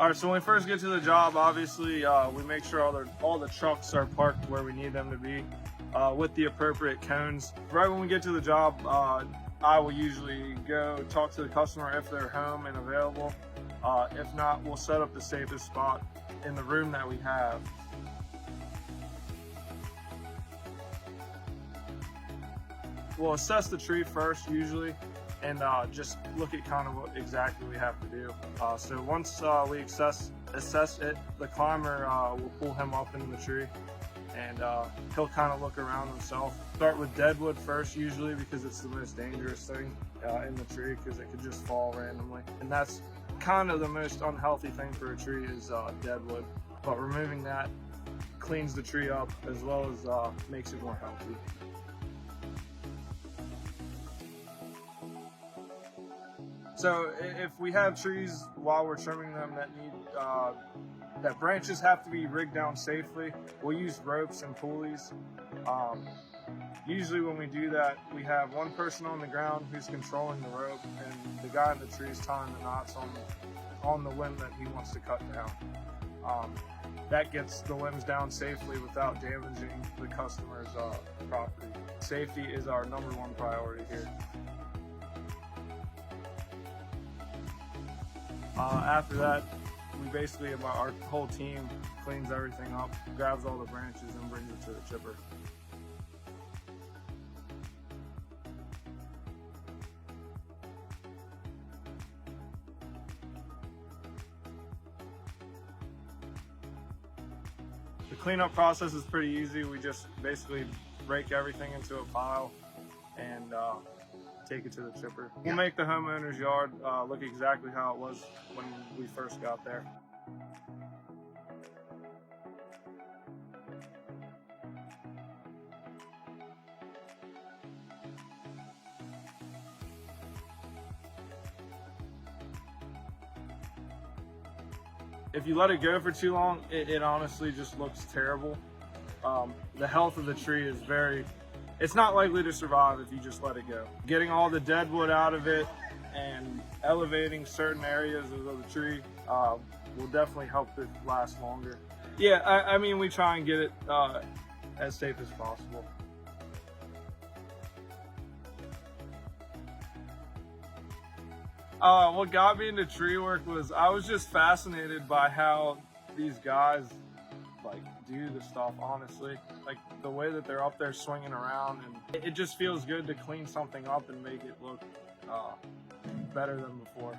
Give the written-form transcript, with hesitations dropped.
All right, so when we first get to the job, obviously we make sure all the trucks are parked where we need them to be with the appropriate cones. Right when we get to the job, I will usually go talk to the customer if they're home and available. If not, we'll set up the safest spot in the room that we have. We'll assess the tree first usually, and just look at kind of what exactly we have to do. So once we assess it, the climber will pull him up into the tree, and he'll kind of look around himself. Start with deadwood first usually, because it's the most dangerous thing in the tree, because it could just fall randomly. And that's kind of the most unhealthy thing for a tree is deadwood. But removing that cleans the tree up as well as makes it more healthy. So if we have trees while we're trimming them that need that branches have to be rigged down safely, we'll use ropes and pulleys. Usually when we do that, we have one person on the ground who's controlling the rope, and the guy in the tree is tying the knots on the limb that he wants to cut down. That gets the limbs down safely without damaging the customer's property. Safety is our #1 priority here. After that, we basically, our whole team cleans everything up, grabs all the branches, and brings it to the chipper. The cleanup process is pretty easy. We just basically rake everything into a pile and take it to the chipper. We'll make the homeowner's yard look exactly how it was when we first got there. If you let it go for too long, it honestly just looks terrible. The health of the tree is it's not likely to survive if you just let it go. Getting all the dead wood out of it and elevating certain areas of the tree will definitely help it last longer. Yeah, I mean, we try and get it as safe as possible. What got me into tree work was I was just fascinated by how these guys do the stuff, honestly. Like the way that they're up there swinging around, and it just feels good to clean something up and make it look better than before.